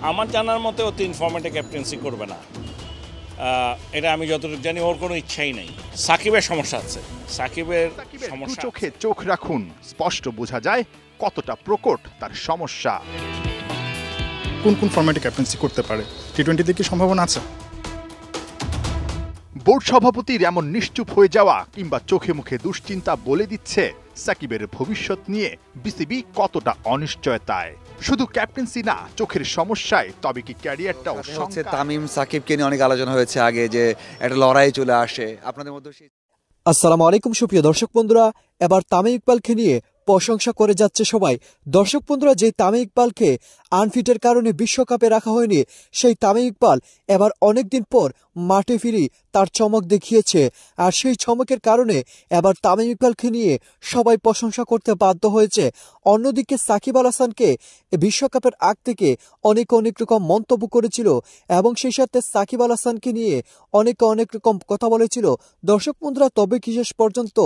আমার জানার মতে ও 3 ফরম্যাটে ক্যাপ্টেন্সি করবে না। এটা আমি যতটুকু জানি ওর কোনো ইচ্ছাই নেই। সাকিবের সমস্যা আছে, সাকিবের সমস্যা। চোখে চোখ রাখুন, স্পষ্ট বোঝা যায় কতটা প্রকট তার সমস্যা। কোন কোন ফরম্যাটে ক্যাপ্টেন্সি করতে পারে? টি-20তে কি সম্ভাবনা আছে? বোর্ড সভাপতির এমন নিশ্চুপ হয়ে যাওয়া কিংবা চোখে মুখে দুশ্চিন্তা বলে দিচ্ছে সাকিবের ভবিষ্যৎ নিয়ে বিসিবি কতটা অনিশ্চয়তায়। শুধু ক্যাপ্টেন্সি না, চোখের সমস্যায় তবে কি ক্যারিয়ারটাও হচ্ছে। তামিম সাকিবকে নিয়ে অনেক আলোচনা হয়েছে আগে, যে একটা লড়াই চলে আসে আপনাদের মধ্যে। আসসালামু আলাইকুম সুপ্রিয় দর্শক বন্ধুরা, এবার তামিম ইকবালকে নিয়ে প্রশংসা করে যাচ্ছে সবাই। দর্শক বন্ধুরা, যে তামিম ইকবালকে আনফিটের কারণে বিশ্বকাপে রাখা হয়নি, সেই তামিম ইকবাল এবার অনেকদিন পর মাঠে ফিরে তার চমক দেখিয়েছে। আর সেই চমকের কারণে এবার তামিম ইকবালকে নিয়ে সবাই প্রশংসা করতে বাধ্য হয়েছে। অন্যদিকে সাকিব আল হাসানকে বিশ্বকাপের আগ থেকে অনেক রকম মন্তব্য করেছিল এবং সেই সাথে সাকিব আল হাসানকে নিয়ে অনেক রকম কথা বলেছিল। দর্শক বন্ধুরা, তবে কি শেষ পর্যন্ত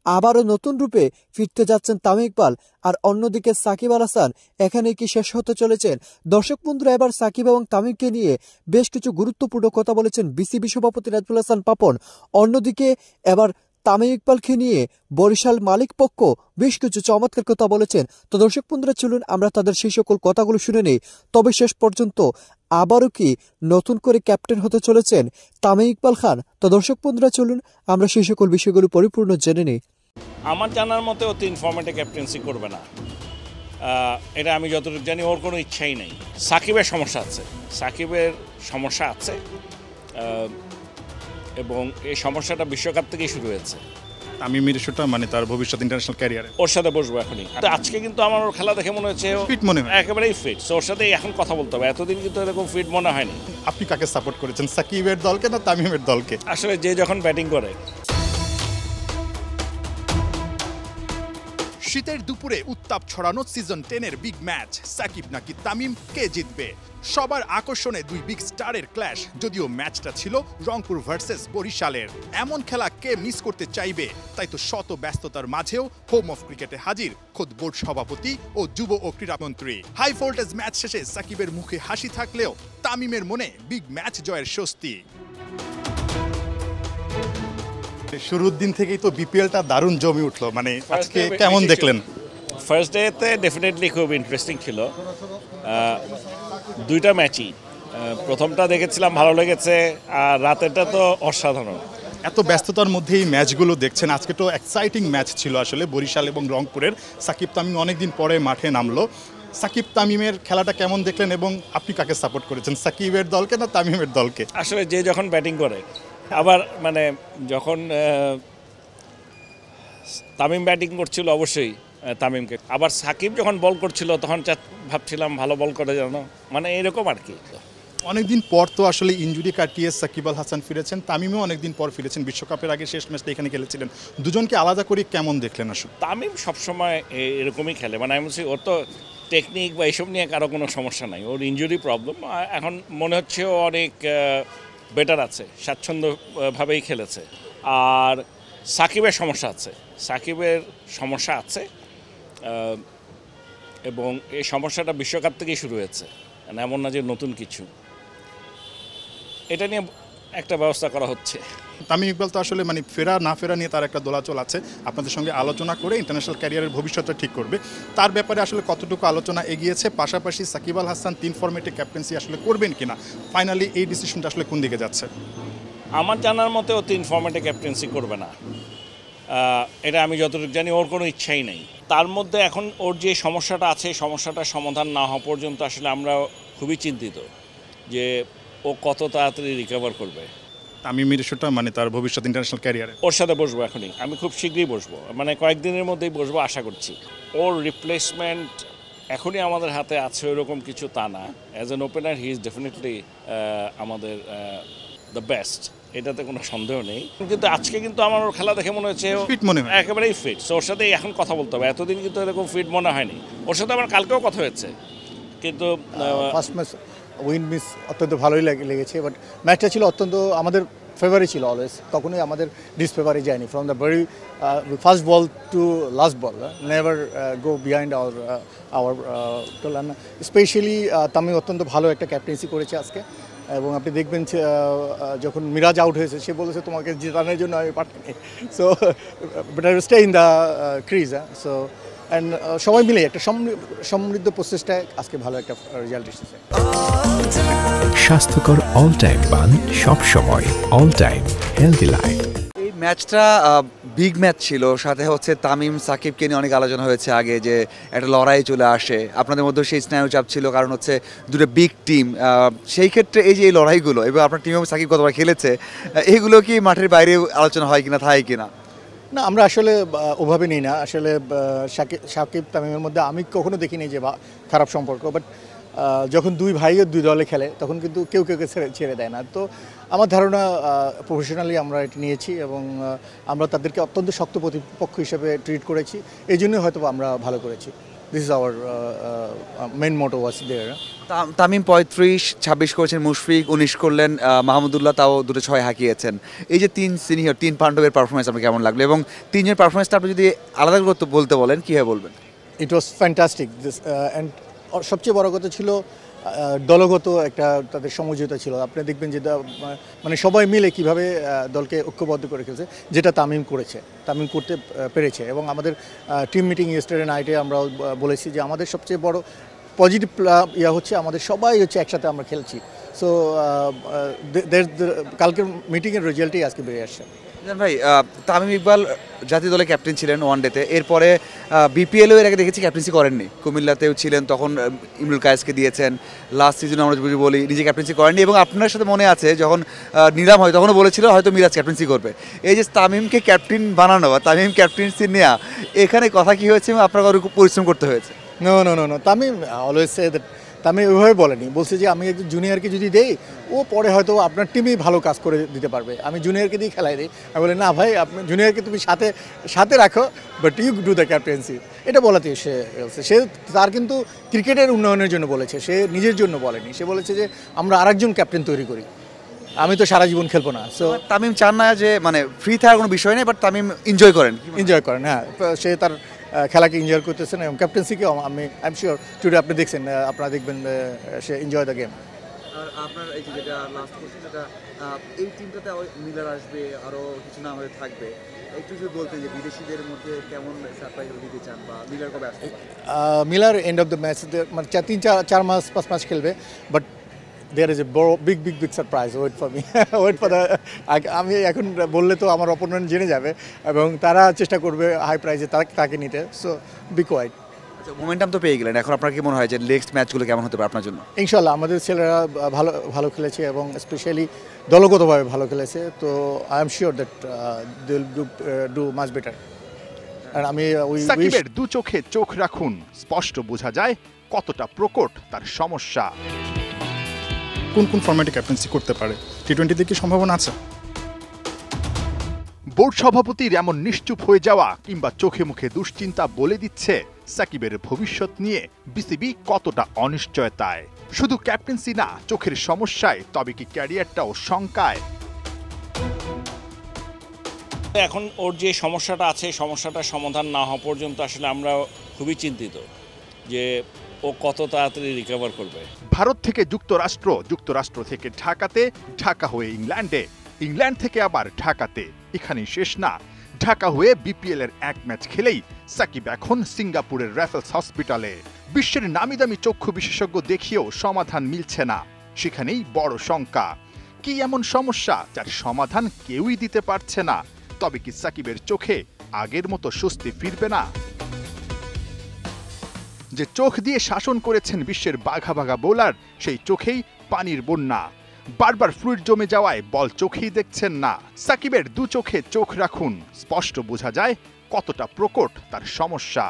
আবারও নতুন রূপে ফিরতে যাচ্ছেন তামিম ইকবাল? আর অন্যদিকে সাকিব আল হাসান এখানে কি শেষ হতে চলেছেন? দর্শক বন্ধুরা, এবার সাকিব এবং তামিমকে নিয়ে বেশ কিছু গুরুত্বপূর্ণ কথা বলেছেন বিসিবি সভাপতি রাজুল হাসান পাপন। অন্যদিকে এবার তামিম ইকবালকে নিয়ে বরিশাল মালিক পক্ষ বেশ কিছু চমৎকার কথা বলেছেন। তো দর্শক বন্ধুরা, চলুন আমরা তাদের সেই সকল কথাগুলো শুনে নেই। তবে শেষ পর্যন্ত আবারও কি নতুন করে ক্যাপ্টেন হতে চলেছেন তামিম ইকবাল খান? তো দর্শক বন্ধুরা, চলুন আমরা সেই সকল বিষয়গুলো পরিপূর্ণ জেনে নেই। আমার জানার মতে ও 3 ফরম্যাটে ক্যাপ্টেন্সি করবে না। এটা আমি যতটুকু জানি ওর কোনো ইচ্ছাই নেই। সাকিবের সমস্যা আছে, সাকিবের সমস্যা আছে এবং এই সমস্যাটা বিশ্বকাপ থেকেই শুরু হয়েছে। তামিমের ইস্যুটা মানে তার ভবিষ্যৎ ইন্টারন্যাশনাল ক্যারিয়ারে ওর সাথে বসবো এখনই। আজকে কিন্তু আমার ওর খেলা দেখে মনে হচ্ছে ফিট মনে হয়, একেবারেই ফিট। ওর সাথে এখন কথা বলতে হবে, এতদিন কিন্তু এরকম ফিট মনে হয়নি। আপনি কাকে সাপোর্ট করেছেন, সাকিবের দলকে না তামিমের দলকে? আসলে যে যখন ব্যাটিং করে। শীতের দুপুরে উত্তাপ ছড়ানো সিজন 10-এর বিগ ম্যাচ, সাকিব নাকি তামিম, কে জিতবে? সবার আকর্ষণে দুই বিগ স্টারের ক্ল্যাশ। যদিও ম্যাচটা ছিল রংপুর ভার্সেস বরিশালের। এমন খেলা কে মিস করতে চাইবে? তাই তো শত ব্যস্ততার মাঝেও হোম অফ ক্রিকেটে হাজির খোদ বোর্ড সভাপতি ও যুব ও ক্রীড়ামন্ত্রী। হাই ভোল্টেজ ম্যাচ শেষে সাকিবের মুখে হাসি থাকলেও তামিমের মনে বিগ ম্যাচ জয়ের স্বস্তি। শুরুর দিন থেকেই তো বিপিএলটা দারুণ জমে উঠলো, মানে আজকে কেমন দেখলেন? ফার্স্ট ডেতে ডেফিনেটলি খুব ইন্টারেস্টিং ছিল। দুইটা ম্যাচই, প্রথমটা দেখেছিলাম, ভালো লেগেছে, আর রাতেরটা তো অসাধারণ। এত ব্যস্ততার মধ্যে এই ম্যাচগুলো দেখছেন, আজকে তো এক্সাইটিং ম্যাচ ছিল আসলে বরিশাল এবং রংপুরের। সাকিব তামিম অনেকদিন পরে মাঠে নামলো। সাকিব তামিমের খেলাটা কেমন দেখলেন এবং আপনি কাকে সাপোর্ট করেছেন, সাকিবের দলকে না তামিমের দলকে? আসলে যে যখন ব্যাটিং করে, আবার মানে যখন তামিম ব্যাটিং করছিল অবশ্যই তামিমকে, আবার সাকিব যখন বল করছিল তখন ভাবছিলাম ভালো বল করে জানো, মানে এরকম আর কি। অনেকদিন পর তো আসলে ইনজুরি কাটিয়ে সাকিব আল হাসান ফিরেছেন, তামিমও অনেকদিন পর ফিরেছেন, বিশ্বকাপের আগে শেষ ম্যাচটা এখানে খেলেছিলেন। দুজনকে আলাদা করে কেমন দেখলেন আসলে? তামিম সবসময় এরকমই খেলে, মানে আমি বলছি ওর তো টেকনিক বা এইসব নিয়ে কারো কোনো সমস্যা নাই, ওর ইনজুরি প্রবলেম। এখন মনে হচ্ছে ও অনেক বেটার আছে, স্বাচ্ছন্দ্যভাবেই খেলেছে। আর সাকিবের সমস্যা আছে, সাকিবের সমস্যা আছে এবং এই সমস্যাটা বিশ্বকাপ থেকেই শুরু হয়েছে, মানে এমন না যে নতুন কিছু। এটা নিয়ে একটা ব্যবস্থা করা হচ্ছে। তামিম ইকবাল তো আসলে মানে ফেরা না ফেরা নিয়ে তার একটা দোলাচল আছে, আপনাদের সঙ্গে আলোচনা করে ইন্টারন্যাশনাল ক্যারিয়ারের ভবিষ্যৎটা ঠিক করবে। তার ব্যাপারে আসলে কতটুকু আলোচনা এগিয়েছে? পাশাপাশি সাকিব আল হাসান 3 ফরম্যাটে ক্যাপ্টেন্সি আসলে করবেন কিনা? ফাইনালি এই ডিসিশনটা আসলে কোন দিকে যাচ্ছে? আমার জানার মতে ও 3 ফরম্যাটে ক্যাপ্টেন্সি করবে না। এটা আমি যতটুকু জানি ওর কোনো ইচ্ছাই নেই। তার মধ্যে এখন ওর যে সমস্যাটা আছে, সমস্যাটার সমাধান না হওয়া পর্যন্ত আসলে আমরা খুবই চিন্তিত যে ও কত তাড়াতাড়ি রিকভার করবে। তামিমের ইস্যুটা মানে তার ভবিষ্যৎ ইন্টারন্যাশনাল ক্যারিয়ারে? ওর সাথে বসবো এখনই, আমি খুব শীঘ্রই বসবো, মানে কয়েকদিনের মধ্যেই বসবো আশা করছি। ওর রিপ্লেসমেন্ট এখনই আমাদের হাতে আছে ওরকম কিছু তা না। As an opener he is definitely আমাদের দ্য বেস্ট, এটাতে কোনো সন্দেহ নেই। কিন্তু আজকে কিন্তু আমার ওর খেলা দেখে মনে হচ্ছে ফিট মনে হয়, একেবারেই ফিট। ওর সাথে এখন কথা বলতে হবে, এতদিন কিন্তু এরকম ফিট মনে হয়নি। ওর সাথে আমার কালকেও কথা হয়েছে, কিন্তু ফার্স্ট ম্যাচ উইন মিস অত্যন্ত ভালোই লেগেছে, বাট ম্যাচটা ছিল অত্যন্ত আমাদের ফেভারে ছিল অলওয়েজ, কখনোই আমাদের ডিসফেভারে যায়নি। From the very first ball to last ball never go behind our toll. Specially Tamim অত্যন্ত ভালো একটা ক্যাপ্টেন্সি করেছে আজকে, এবং আপনি দেখবেন যখন মিরাজ আউট হয়েছে সে বলেছে তোমাকে জেতানোর জন্য আমি পাঠিয়ে, so better stay in the crease. So and সবাই মিলে একটা সমৃদ্ধ প্রচেষ্টায় আজকে ভালো একটা রেজাল্ট এসেছে। স্বাস্থ্যকর অল টাইম পান সব সময়, অল টাইম হেলদি লাইফ। এই ম্যাচটা বিগ ম্যাচ ছিল, সাথে হচ্ছে তামিম সাকিবকে নিয়ে অনেক আলোচনা হয়েছে আগে যে একটা লড়াই চলে আসে, আপনাদের মধ্যে সেই স্নায়ু চাপ ছিল কারণ হচ্ছে দুটো বিগ টিম। সেই ক্ষেত্রে এই যে এই লড়াইগুলো এবং আপনার টিম এবং সাকিব কতবার খেলেছে, এইগুলো কি মাঠের বাইরে আলোচনা হয় কিনা, থাকে কিনা? না, আমরা আসলে ওভাবে নিই না আসলে। সাকিব তামিমের মধ্যে আমি কখনো দেখিনি যে খারাপ সম্পর্ক, বাট যখন দুই ভাইও দুই দলে খেলে তখন কিন্তু কেউ কেউকে ছেড়ে দেয় না। তো আমার ধারণা প্রফেশনালি আমরা এটা নিয়েছি, এবং আমরা তাদেরকে অত্যন্ত শক্ত প্রতিপক্ষ হিসেবে ট্রিট করেছি, এই জন্যই হয়তো আমরা ভালো করেছি। দিস ইজ আওয়ার মেন মোটো ওয়াজ দেয়ার। তামিম 35-26 করেছেন, মুশফিক 19 করলেন, মাহমুদুল্লাহ তাও 2-6 হাঁকিয়েছেন। এই যে তিন সিনিয়র, তিন পাণ্ডবের পারফরমেন্স আপনার কেমন লাগলো, এবং তিনজনের পারফরমেন্সটা আপনি যদি আলাদা করতে বলতে বলেন কীভাবে বলবেন? ইট ওয়াজ ফ্যান্টাস্টিক। অ্যান্ড সবচেয়ে বড় কথা ছিল দলগত একটা তাদের সমঝোতা ছিল। আপনি দেখবেন যে মানে সবাই মিলে কিভাবে দলকে ঐক্যবদ্ধ করে খেলছে, যেটা তামিম করতে পেরেছে। এবং আমাদের টিম মিটিং ইয়েস্টারডে নাইটে আমরাও বলেছি যে আমাদের সবচেয়ে বড় পজিটিভ হচ্ছে আমাদের সবাই হচ্ছে একসাথে আমরা খেলছি। সো কালকের মিটিংয়ের রেজাল্টই আজকে বেরিয়ে আসছে। ভাই, তামিম ইকবাল জাতীয় দলে ক্যাপ্টেন ছিলেন ওয়ানডেতে, এরপরে বিপিএলও এর আগে দেখেছি ক্যাপ্টেন্সি করেননি, কুমিল্লাতেও ছিলেন তখন ইমরুল কায়েসকে দিয়েছেন, লাস্ট সিজনে আমরা যদি বলি নিজে ক্যাপ্টেন্সি করেননি, এবং আপনার সাথে মনে আছে যখন নিলাম হয় তখনও বলেছিল হয়তো মিরাজ ক্যাপ্টেন্সি করবে। এই যে তামিমকে ক্যাপ্টেন বানানো বা তামিম ক্যাপ্টেন্সি নেওয়া, এখানে কথা কি হয়েছে এবং আপনার খুব পরিশ্রম করতে হয়েছে? No, Tamim always say that, Tamim ওইভাবে বলেনি, বলছে যে আমি একজন জুনিয়রকে যদি দেই ও পরে হয়তো আপনার টিমেই ভালো কাজ করে দিতে পারবে, আমি জুনিয়রকে দিয়ে খেলাই দিই। আমি বলি না ভাই, আপনি জুনিয়রকে তুমি সাথে রাখো, but you do the captaincy. এটা বলাতে সে তার কিন্তু ক্রিকেটের উন্নয়নের জন্য বলেছে, সে নিজের জন্য বলেনি। সে বলেছে যে আমরা আরেকজন ক্যাপ্টেন তৈরি করি, আমি তো সারা জীবন খেলবো না। সো তামিম চান না যে মানে ফ্রি থাকার কোনো বিষয় নেই, বাট তামিম এনজয় করেন। হ্যাঁ, সে তার খেলাকে এনজয় করতেছেন, এবং ক্যাপ্টেন্সিকেও আই এম শিওর টুডে আপনি দেখছেন, আপনারা দেখবেন সে এনজয় দ্য গেম। আর আপনার এই যে যেটা লাস্ট কোশ্চেন, যেটা এই টিমটাতে মিলার আসবে, আরও কিছু নাম হয়ে থাকবে, একটু যদি বলতেন যে বিদেশিদের মধ্যে কেমন সারপ্রাইজ দিতে চান বা মিলার কবে আসবে? Miller end of the match মানে 4 মাস খেলবে, but there is a big surprise wait for me, wait for the. আমি এখন বললে তো আমার অপোনেন্ট জেনে যাবে, এবং তারা চেষ্টা করবে হাই প্রাইজে তাকে নিতে। So be quiet. আচ্ছা, মোমেন্টাম তো পেয়ে গেলেন, এখন আপনার কি মনে হয় যে নেক্সট ম্যাচগুলো কেমন হতে পারে আপনার জন্য? ইনশাল্লাহ আমাদের ছেলেরা ভালো খেলেছে, এবং স্পেশালি দলগতভাবে ভালো খেলেছে। তো I am sure that they will do much better. আর আমি সাকিবের দু চোখে চোখ রাখুন, স্পষ্ট বোঝা যায় কতটা প্রকট তার সমস্যা। কোন ফরম্যাটে ক্যাপ্টেন্সি করতে পারে? টি-20তে কি সম্ভাবনা আছে? বোর্ড সভাপতির এমন নিশ্চুপ হয়ে যাওয়া কিংবা চোখে মুখে দুশ্চিন্তা বলে দিচ্ছে সাকিবের ভবিষ্যৎ নিয়ে বিসিবি কতটা অনিশ্চয়তায়। শুধু ক্যাপ্টেন্সি না, চোখের সমস্যায়, তবে কি ক্যারিয়ারটাও শঙ্কায়? এখন ওর যে সমস্যাটা আছে, সমস্যাটার সমাধান না হওয়া পর্যন্ত আসলে আমরা খুবই চিন্তিত যে ও কত তাড়াতাড়ি রিকভার করবে। ভারত থেকে যুক্তরাষ্ট্র থেকে ঢাকাতে, ঢাকা হয়ে ইংল্যান্ডে, ইংল্যান্ড থেকে আবার ঢাকাতে, এখানেই শেষ না। ঢাকা হয়ে বিপিএল এর এক ম্যাচ খেলেই সাকিব এখন সিঙ্গাপুরের র্যাফেলস হসপিটালে। বিশ্বের নামিদামি চক্ষু বিশেষজ্ঞ দেখিয়েও সমাধান মিলছে না, সেখানেই বড় শঙ্কা। কি এমন সমস্যা যার সমাধান কেউই দিতে পারছে না? তবে কি সাকিবের চোখে আগের মতো স্বস্তি ফিরবে না? যে চোখ দিয়ে শাসন করেছেন বিশ্বের বাঘা বোলার, সেই চোখেই পানির বন্যা। বারবার ফ্লুইড জমে যাওয়ায় বল চোখেই দেখছেন না। সাকিবের দু চোখে চোখ রাখুন, স্পষ্ট বোঝা যায় কতটা প্রকট তার সমস্যা।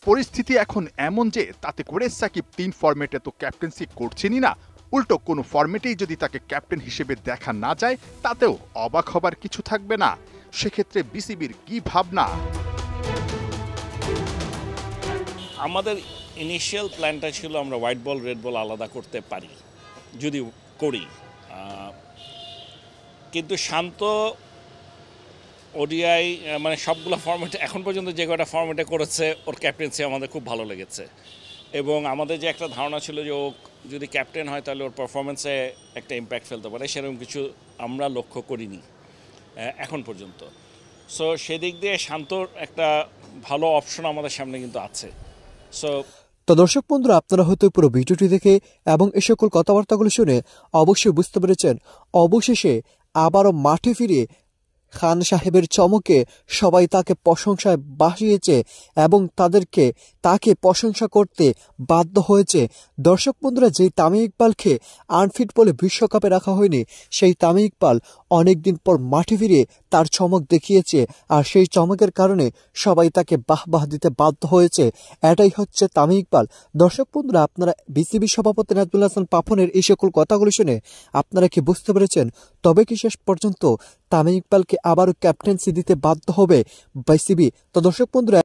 পরিস্থিতি এখন এমন যে তাতে করে সাকিব 3 ফরম্যাটে তো ক্যাপ্টেন্সি করছেনই না, উল্টো কোনো ফরম্যাটেই যদি তাকে ক্যাপ্টেন হিসেবে দেখা না যায় তাতেও অবাক হবার কিছু থাকবে না। সেক্ষেত্রে বিসিবির কি ভাবনা? আমাদের ইনিশিয়াল প্ল্যানটা ছিল আমরা হোয়াইট বল রেড বল আলাদা করতে পারি, যদি করি। কিন্তু শান্ত ওডিআই মানে সবগুলো ফর্মেটে এখন পর্যন্ত যে কটা ফর্মেটে করেছে ওর ক্যাপ্টেন্সি আমাদের খুব ভালো লেগেছে এবং আমাদের যে একটা ধারণা ছিল যে ও যদি ক্যাপ্টেন হয় তাহলে ওর পারফরমেন্সে একটা ইম্প্যাক্ট ফেলতে পারে সেরকম কিছু আমরা লক্ষ্য করিনি এখন পর্যন্ত। সো সেদিক দিয়ে শান্তর একটা ভালো অপশন আমাদের সামনে কিন্তু আছে। সো তো দর্শক বন্ধুরা, আপনারা হয়তো পুরো ভিডিওটি দেখে এবং এই সকল কথাবার্তাগুলো শুনে অবশ্যই বুঝতে পেরেছেন অবশেষে আবারও মাঠে ফিরে খান সাহেবের চমকে সবাই তাকে প্রশংসায় বাসিয়েছে এবং তাকে প্রশংসা করতে বাধ্য হয়েছে। দর্শক বন্ধুরা, যেই তামিম ইকবালকে আনফিট বলে বিশ্বকাপে রাখা হয়নি, সেই তামিম ইকবাল অনেকদিন পর মাঠে ফিরে তার চমক দেখিয়েছে আর সেই চমকের কারণে সবাই তাকে বাহবাহ দিতে বাধ্য হয়েছে। এটাই হচ্ছে তামিম ইকবাল। দর্শক বন্ধুরা, আপনারা বিসিবি সভাপতি নাজমুল হাসান পাপনের এই সকল কথাগুলো শুনে আপনারা কি বুঝতে পেরেছেন? তবে কি শেষ পর্যন্ত তামিম ইকবালকে আবারও ক্যাপ্টেন্সি দিতে বাধ্য হবে বিসিবি? তো দর্শক বন্ধুরা,